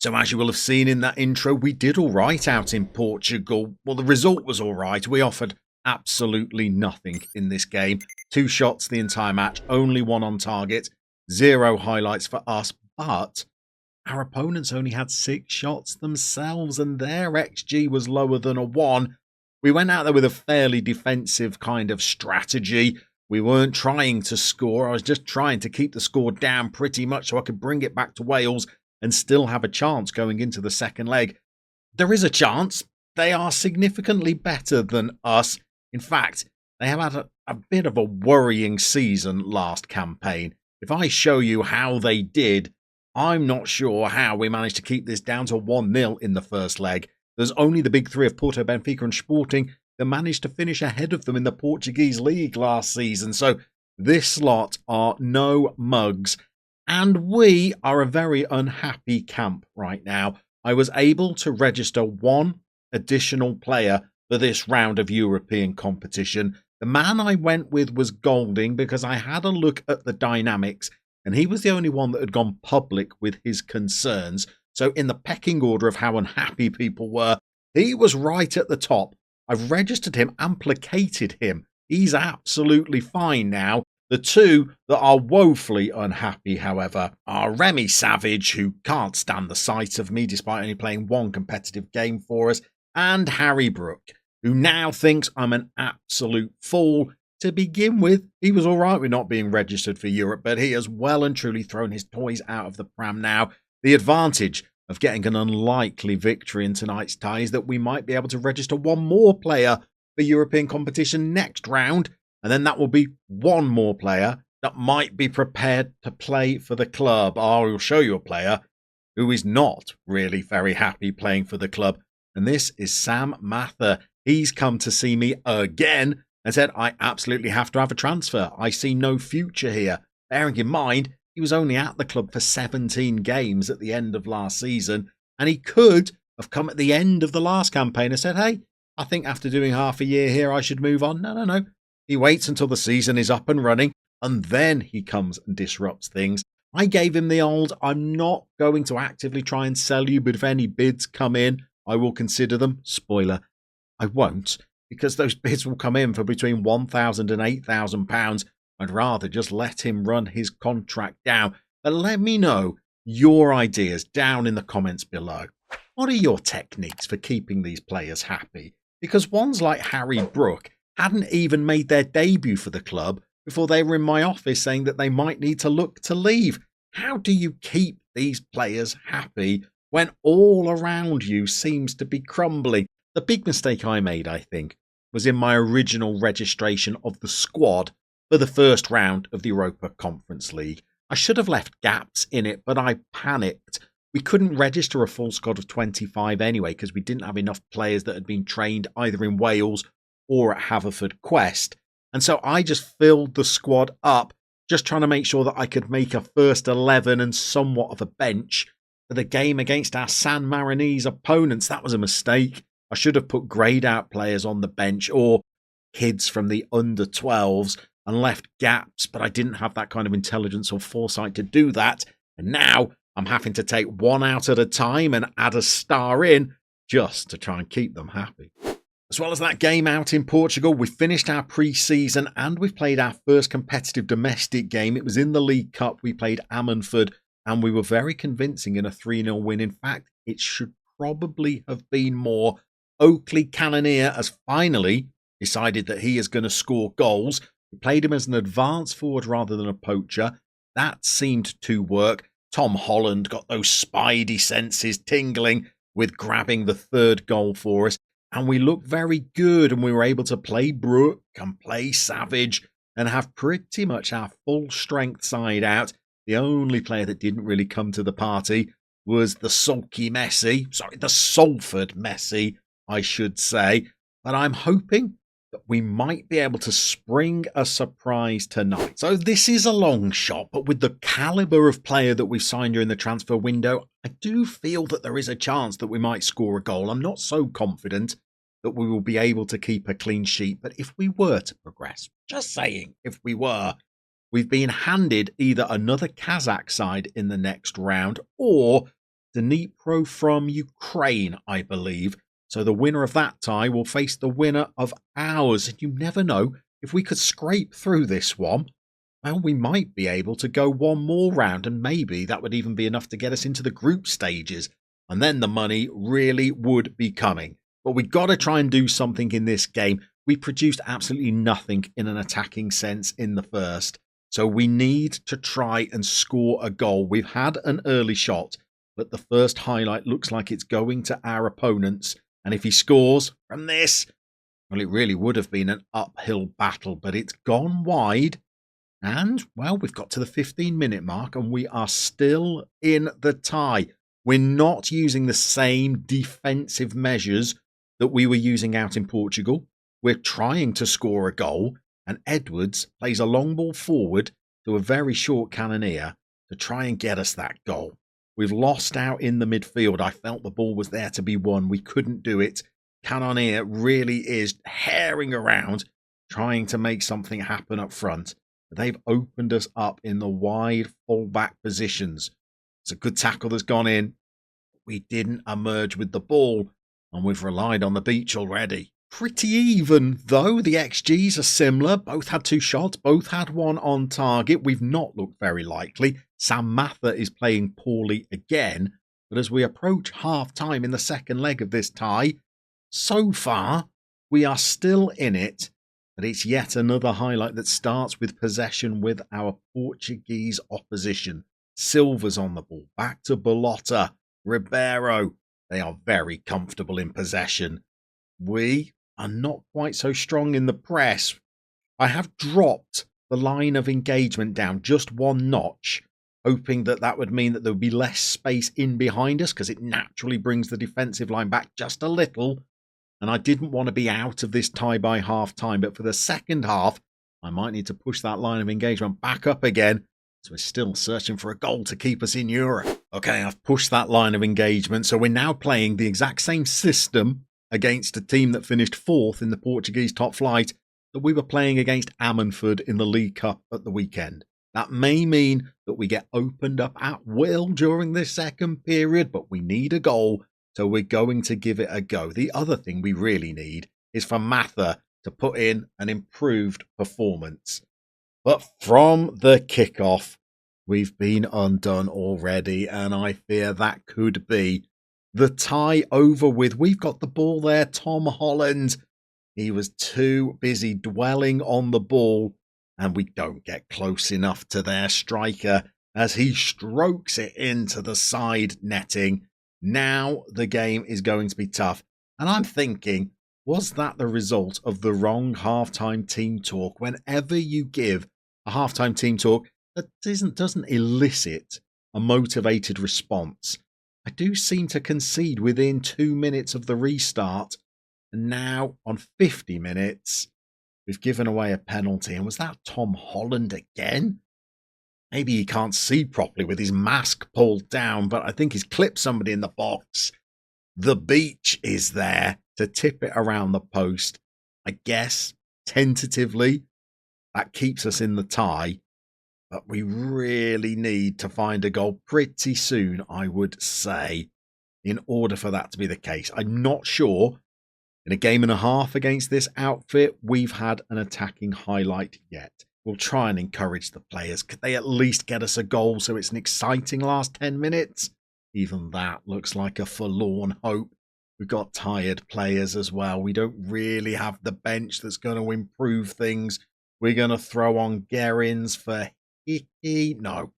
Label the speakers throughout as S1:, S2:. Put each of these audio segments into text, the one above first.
S1: So as you will have seen in that intro, we did all right out in Portugal. Well, the result was all right. We offered absolutely nothing in this game. 2 shots the entire match, only 1 on target, 0 highlights for us. But our opponents only had 6 shots themselves and their XG was lower than a 1. We went out there with a fairly defensive kind of strategy. We weren't trying to score. I was just trying to keep the score down pretty much so I could bring it back to Wales and still have a chance going into the second leg. There is a chance. They are significantly better than us. In fact, they have had a bit of a worrying season last campaign. If I show you how they did, I'm not sure how we managed to keep this down to 1-0 in the first leg. There's only the big 3 of Porto, Benfica and Sporting that managed to finish ahead of them in the Portuguese league last season. So this lot are no mugs. And we are a very unhappy camp right now. I was able to register 1 additional player for this round of European competition. The man I went with was Golding because I had a look at the dynamics and he was the only one that had gone public with his concerns. So in the pecking order of how unhappy people were, he was right at the top. I've registered him and placated him. He's absolutely fine now. The 2 that are woefully unhappy, however, are Remy Savage, who can't stand the sight of me despite only playing 1 competitive game for us, and Harry Brook, who now thinks I'm an absolute fool. To begin with, he was all right with not being registered for Europe, but he has well and truly thrown his toys out of the pram now. The advantage of getting an unlikely victory in tonight's tie is that we might be able to register 1 more player for European competition next round, and then that will be 1 more player that might be prepared to play for the club. I will show you a player who is not really very happy playing for the club, and this is Sam Mather. He's come to see me again and said, I absolutely have to have a transfer. I see no future here. Bearing in mind, he was only at the club for 17 games at the end of last season, and he could have come at the end of the last campaign and said, hey, I think after doing half a year here, I should move on. No. He waits until the season is up and running, and then he comes and disrupts things. I gave him the old, I'm not going to actively try and sell you, but if any bids come in, I will consider them. Spoiler, I won't, because those bids will come in for between £1,000 and £8,000. I'd rather just let him run his contract down. But let me know your ideas down in the comments below. What are your techniques for keeping these players happy? Because ones like Harry Brook hadn't even made their debut for the club before they were in my office saying that they might need to look to leave. How do you keep these players happy when all around you seems to be crumbling? The big mistake I made, I think, was in my original registration of the squad for the first round of the Europa Conference League. I should have left gaps in it, but I panicked. We couldn't register a full squad of 25 anyway because we didn't have enough players that had been trained either in Wales or at Haverfordwest. And so I just filled the squad up, just trying to make sure that I could make a first 11 and somewhat of a bench for the game against our San Marinese opponents. That was a mistake. I should have put greyed out players on the bench or kids from the under 12s and left gaps, but I didn't have that kind of intelligence or foresight to do that. And now I'm having to take 1 out at a time and add a star in just to try and keep them happy. As well as that game out in Portugal, we finished our pre-season and we've played our first competitive domestic game. It was in the League Cup. We played Ammanford and we were very convincing in a 3-0 win. In fact, it should probably have been more. Oakley Cannoneer has finally decided that he is going to score goals. We played him as an advance forward rather than a poacher. That seemed to work. Tom Holland got those spidey senses tingling with grabbing the 3rd goal for us. And we looked very good and we were able to play Brook and play Savage and have pretty much our full strength side out. The only player that didn't really come to the party was the sulky Messi. Sorry, the Salford Messi, I should say. But I'm hoping that we might be able to spring a surprise tonight. So this is a long shot, but with the calibre of player that we've signed during the transfer window, I do feel that there is a chance that we might score a goal. I'm not so confident that we will be able to keep a clean sheet, but if we were to progress, just saying, if we were, we've been handed either another Kazakh side in the next round or Dnipro from Ukraine, I believe. So the winner of that tie will face the winner of ours. And you never know, if we could scrape through this one, well, we might be able to go one more round, and maybe that would even be enough to get us into the group stages. And then the money really would be coming. But we got to try and do something in this game. We produced absolutely nothing in an attacking sense in the first. So we need to try and score a goal. We've had an early shot, but the first highlight looks like it's going to our opponents. And if he scores from this, well, it really would have been an uphill battle, but it's gone wide. And, well, we've got to the 15-minute mark and we are still in the tie. We're not using the same defensive measures that we were using out in Portugal. We're trying to score a goal, and Edwards plays a long ball forward to a very short cannoneer to try and get us that goal. We've lost out in the midfield. I felt the ball was there to be won. We couldn't do it. Cannoneer really is herring around, trying to make something happen up front. They've opened us up in the wide fullback positions. It's a good tackle that's gone in. We didn't emerge with the ball, and we've relied on the beach already. Pretty even, though. The XGs are similar. Both had 2 shots. Both had 1 on target. We've not looked very likely. Sam Mather is playing poorly again. But as we approach half-time in the second leg of this tie, so far, we are still in it. But it's yet another highlight that starts with possession with our Portuguese opposition. Silva's on the ball. Back to Balotta. Ribeiro. They are very comfortable in possession. We are not quite so strong in the press. I have dropped the line of engagement down just 1 notch, hoping that that would mean that there would be less space in behind us because it naturally brings the defensive line back just a little. And I didn't want to be out of this tie by half time, but for the second half, I might need to push that line of engagement back up again. So we're still searching for a goal to keep us in Europe. Okay, I've pushed that line of engagement. So we're now playing the exact same system against a team that finished 4th in the Portuguese top flight that we were playing against Ammanford in the League Cup at the weekend. That may mean that we get opened up at will during this second period, but we need a goal. So we're going to give it a go. The other thing we really need is for Mather to put in an improved performance. But from the kickoff, we've been undone already, and I fear that could be the tie over with. We've got the ball there, Tom Holland. He was too busy dwelling on the ball, and we don't get close enough to their striker as he strokes it into the side netting. Now the game is going to be tough. And I'm thinking, was that the result of the wrong halftime team talk? Whenever you give a halftime team talk that doesn't elicit a motivated response, I do seem to concede within 2 minutes of the restart. And now on 50 minutes, we've given away a penalty. And was that Tom Holland again? Maybe he can't see properly with his mask pulled down, but I think he's clipped somebody in the box. The beach is there to tip it around the post. I guess, tentatively, that keeps us in the tie. But we really need to find a goal pretty soon, I would say, in order for that to be the case. I'm not sure. In a game and a half against this outfit, we've had an attacking highlight yet. We'll try and encourage the players. Could they at least get us a goal so it's an exciting last 10 minutes? Even that looks like a forlorn hope. We've got tired players as well. We don't really have the bench that's going to improve things. We're going to throw on Gerrans for Hickey. No,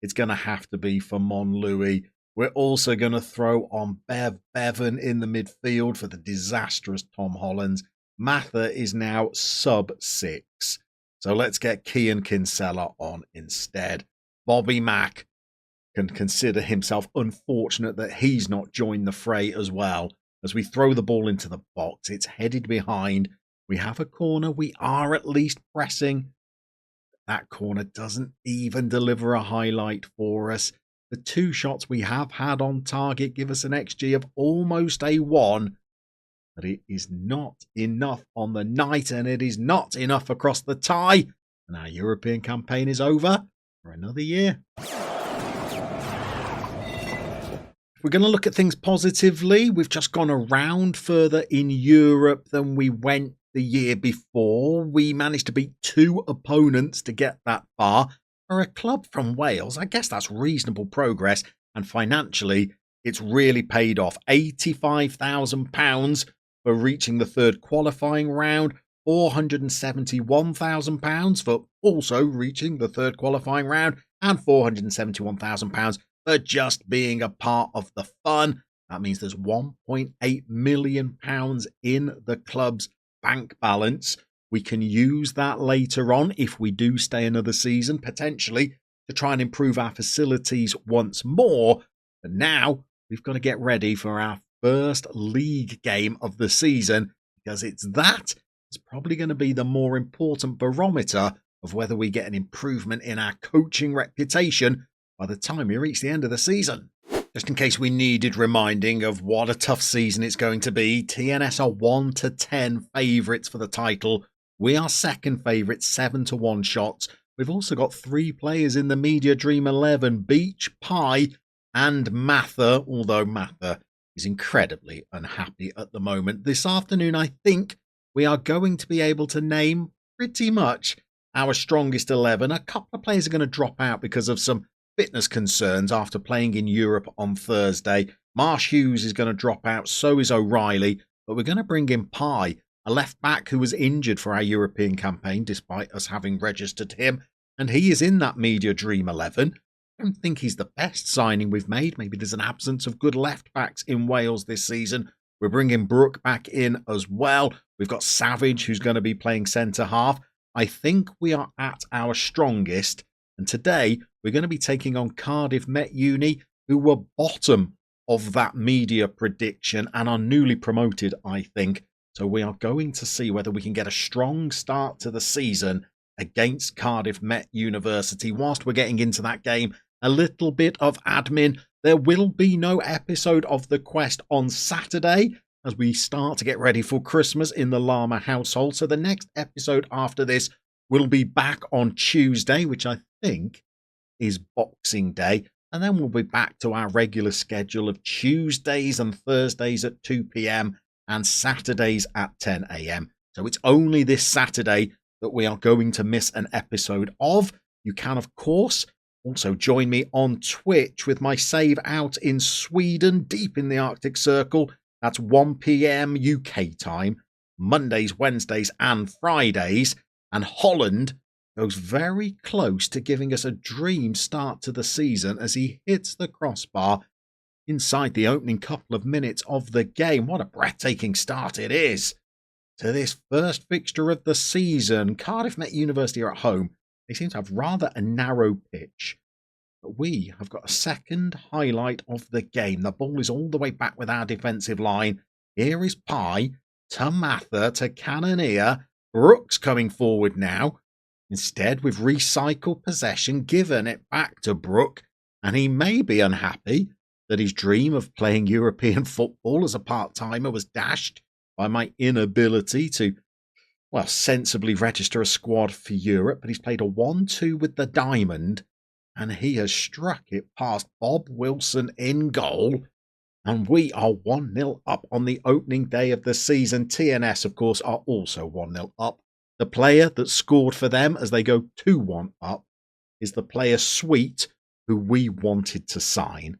S1: it's going to have to be for Monlouis. We're also going to throw on Bevan in the midfield for the disastrous Tom Holland. Mather is now sub 6. So let's get Kian Kinsella on instead. Bobby Mack can consider himself unfortunate that he's not joined the fray as well. As we throw the ball into the box, it's headed behind. We have a corner. We are at least pressing. That corner doesn't even deliver a highlight for us. The 2 shots we have had on target give us an XG of almost a 1. But it is not enough on the night, and it is not enough across the tie. And our European campaign is over for another year. If we're going to look at things positively, we've just gone around further in Europe than we went the year before. We managed to beat 2 opponents to get that far. For a club from Wales, I guess that's reasonable progress, and financially, it's really paid off. £85,000 for reaching the 3rd qualifying round, £471,000 for also reaching the 3rd qualifying round, and £471,000 for just being a part of the fun. That means there's £1.8 million in the club's bank balance. We can use that later on if we do stay another season, potentially, to try and improve our facilities once more. But now we've got to get ready for our first league game of the season, because it's probably going to be the more important barometer of whether we get an improvement in our coaching reputation by the time we reach the end of the season. Just in case we needed reminding of what a tough season it's going to be, TNS are 1-10 favourites for the title. We are second favourites, 7-1 shots. We've also got 3 players in the Media Dream 11, Beach, Pie and Mather, although Mather is incredibly unhappy at the moment. This afternoon, I think we are going to be able to name pretty much our strongest 11. A couple of players are going to drop out because of some fitness concerns after playing in Europe on Thursday. Marsh Hughes is going to drop out, so is O'Reilly, but we're going to bring in Pye, a left back who was injured for our European campaign despite us having registered him, and he is in that Media Dream 11. I don't think he's the best signing we've made. Maybe there's an absence of good left backs in Wales this season. We're bringing Brooke back in as well. We've got Savage, who's going to be playing centre half. I think we are at our strongest, and today we're going to be taking on Cardiff Met Uni, who were bottom of that media prediction and are newly promoted, I think. So we are going to see whether we can get a strong start to the season against Cardiff Met University. Whilst we're getting into that game, a little bit of admin. There will be no episode of The Quest on Saturday as we start to get ready for Christmas in the Llama household. So the next episode after this will be back on Tuesday, which I think is Boxing Day. And then we'll be back to our regular schedule of Tuesdays and Thursdays at 2 p.m. and Saturdays at 10 a.m. So it's only this Saturday that we are going to miss an episode of. You can, of course, also join me on Twitch with my save out in Sweden, deep in the Arctic Circle. That's 1 p.m. UK time, Mondays, Wednesdays and Fridays. And Holland goes very close to giving us a dream start to the season as he hits the crossbar inside the opening couple of minutes of the game. What a breathtaking start it is to this first fixture of the season. Cardiff Met University are at home. They seem to have rather a narrow pitch, but we have got a second highlight of the game. The ball is all the way back with our defensive line. Here is Pye to Mather to Cannoneer. Brooks coming forward now. Instead, we've recycled possession, given it back to Brooke, and he may be unhappy that his dream of playing European football as a part-timer was dashed by my inability to, well, sensibly register a squad for Europe. But he's played a 1-2 with the diamond, and he has struck it past Bob Wilson in goal. And we are 1-0 up on the opening day of the season. TNS, of course, are also 1-0 up. The player that scored for them as they go 2-1 up is the player Sweet, who we wanted to sign.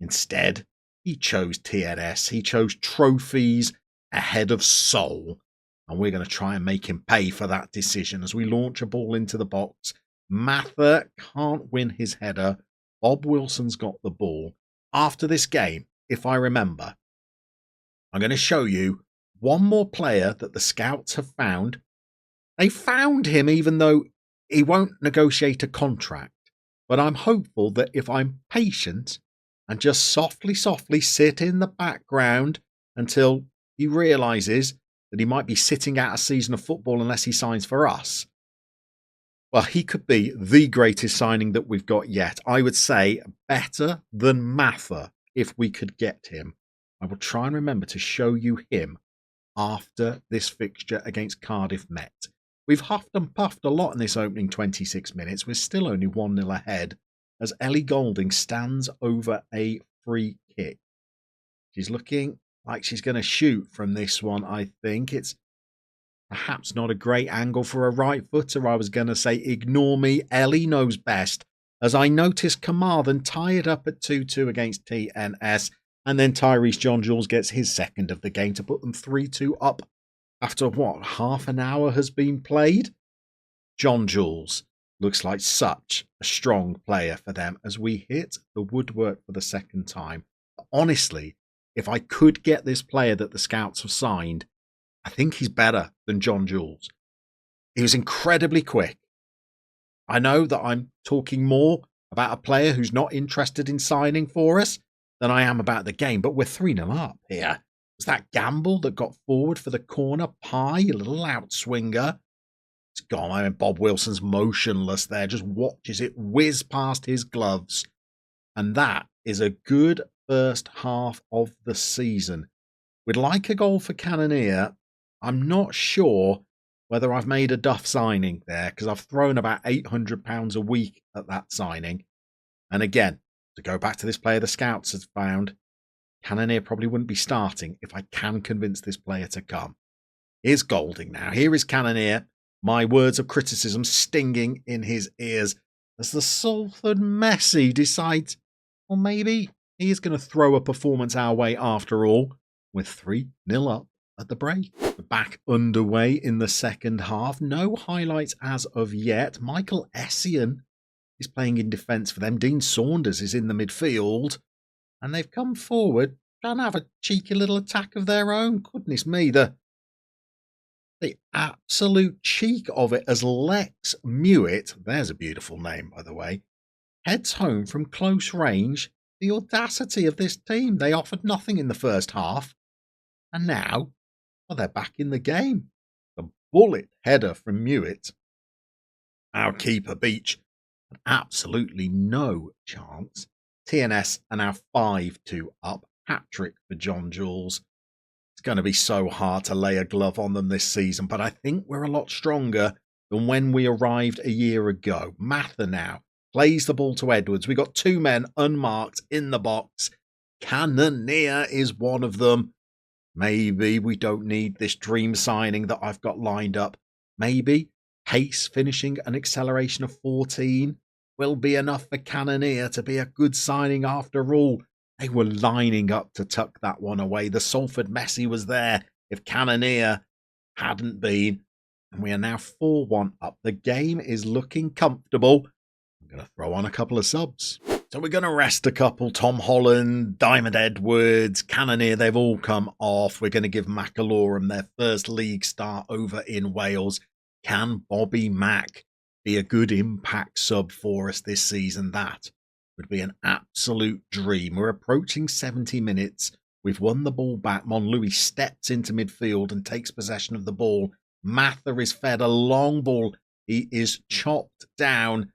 S1: Instead, he chose TNS. He chose trophies ahead of soul. And we're going to try and make him pay for that decision as we launch a ball into the box. Mather can't win his header. Bob Wilson's got the ball. After this game, if I remember, I'm going to show you one more player that the scouts have found. They found him even though he won't negotiate a contract. But I'm hopeful that if I'm patient and just softly sit in the background until he realises that he might be sitting out a season of football unless he signs for us, well, he could be the greatest signing that we've got yet. I would say better than Mather if we could get him. I will try and remember to show you him after this fixture against Cardiff Met. We've huffed and puffed a lot in this opening 26 minutes. We're still only 1-0 ahead as Ellie Golding stands over a free kick. She's looking like she's going to shoot from this one, I think. It's perhaps not a great angle for a right footer. I was going to say, ignore me. Ellie knows best. As I notice Carmarthen tie it up at 2-2 against TNS. And then Tyrese John Jules gets his second of the game to put them 3-2 up after what, half an hour has been played? John Jules looks like such a strong player for them as we hit the woodwork for the second time. Honestly, if I could get this player that the scouts have signed, I think he's better than John Jules. He was incredibly quick. I know that I'm talking more about a player who's not interested in signing for us than I am about the game, but we're 3-0 up here. Was that Gamble that got forward for the corner? Pie, a little outswinger. It's gone. I mean, Bob Wilson's motionless there, just watches it whiz past his gloves. And that is a good first half of the season. We'd like a goal for Cannoneer. I'm not sure whether I've made a duff signing there because I've thrown about £800 a week at that signing. And again, to go back to this player the scouts have found, Cannoneer probably wouldn't be starting if I can convince this player to come. Here's Golding now. Here is Cannoneer. My words of criticism stinging in his ears as the Salford Messi decides, well, maybe he is going to throw a performance our way after all, with 3-0 up at the break. We're back underway in the second half. No highlights as of yet. Michael Essien is playing in defence for them. Dean Saunders is in the midfield. And they've come forward, trying to have a cheeky little attack of their own. Goodness me, the absolute cheek of it as Lex Mewett, there's a beautiful name by the way, heads home from close range. The audacity of this team. They offered nothing in the first half. And now, well, they're back in the game. The bullet header from Mewett. Our keeper Beach had absolutely no chance. TNS are now 5-2 up. Hat-trick for John Jules. It's going to be so hard to lay a glove on them this season, but I think we're a lot stronger than when we arrived a year ago. Mather now plays the ball to Edwards. We got two men unmarked in the box. Cannoneer is one of them. Maybe we don't need this dream signing that I've got lined up. Maybe pace finishing an acceleration of 14 will be enough for Cannoneer to be a good signing after all. They were lining up to tuck that one away. The Salford Messi was there if Cannoneer hadn't been. And we are now 4-1 up. The game is looking comfortable. I'm going to throw on a couple of subs. So we're going to rest a couple. Tom Holland, Diamond Edwards, Cannoneer, they've all come off. We're going to give McAlorum their first league start over in Wales. Can Bobby Mack be a good impact sub for us this season? That would be an absolute dream. We're approaching 70 minutes. We've won the ball back. Monlouis steps into midfield and takes possession of the ball. Mather is fed a long ball. He is chopped down.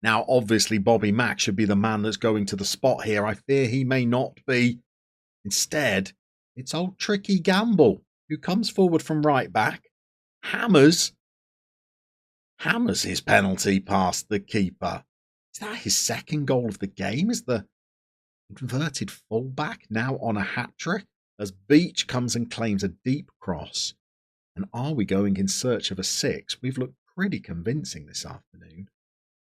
S1: Now, obviously, Bobby Mack should be the man that's going to the spot here. I fear he may not be. Instead, it's old Tricky Gamble, who comes forward from right back, hammers his penalty past the keeper. Is that his second goal of the game? Is the inverted fullback now on a hat-trick? As Beach comes and claims a deep cross. And are we going in search of a six? We've looked pretty convincing this afternoon.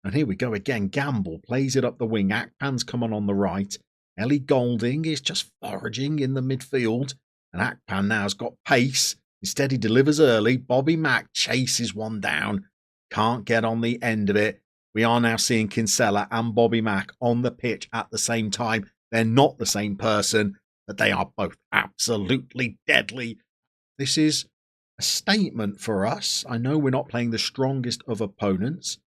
S1: And here we go again. Gamble plays it up the wing. Akpan's come on the right. Ellie Golding is just foraging in the midfield. And Akpan now has got pace. Instead, he delivers early. Bobby Mack chases one down. Can't get on the end of it. We are now seeing Kinsella and Bobby Mack on the pitch at the same time. They're not the same person, but they are both absolutely deadly. This is a statement for us. I know we're not playing the strongest of opponents,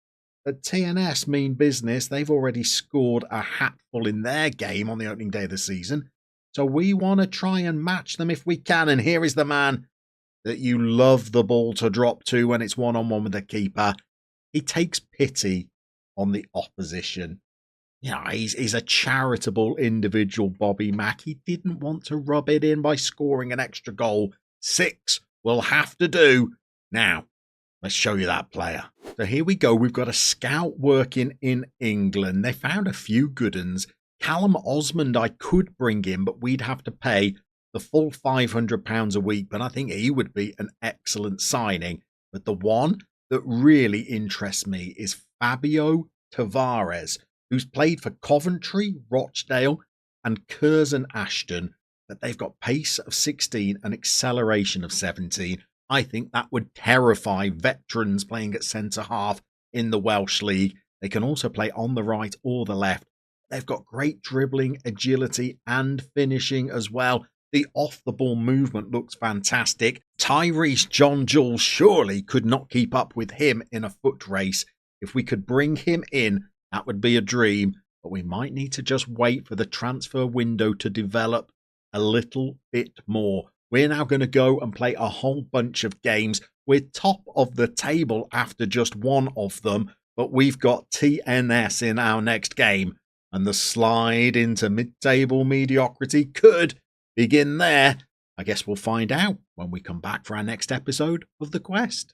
S1: but TNS mean business. They've already scored a hatful in their game on the opening day of the season. So we want to try and match them if we can. And here is the man that you love the ball to drop to when it's one-on-one with the keeper. He takes pity on the opposition. Yeah, he's a charitable individual, Bobby Mack. He didn't want to rub it in by scoring an extra goal. 6 will have to do. Now, let's show you that player. So here we go. We've got a scout working in England. They found a few good uns. Callum Osmond I could bring in, but we'd have to pay the full £500 a week, but I think he would be an excellent signing. But the one that really interests me is Fabio Tavares, who's played for Coventry, Rochdale and Curzon Ashton, but they've got pace of 16 and acceleration of 17. I think that would terrify veterans playing at centre-half in the Welsh League. They can also play on the right or the left. They've got great dribbling, agility and finishing as well. The off-the-ball movement looks fantastic. Tyrese John Jules surely could not keep up with him in a foot race. If we could bring him in, that would be a dream. But we might need to just wait for the transfer window to develop a little bit more. We're now going to go and play a whole bunch of games. We're top of the table after just one of them, but we've got TNS in our next game. And the slide into mid-table mediocrity could begin there. I guess we'll find out when we come back for our next episode of The Quest.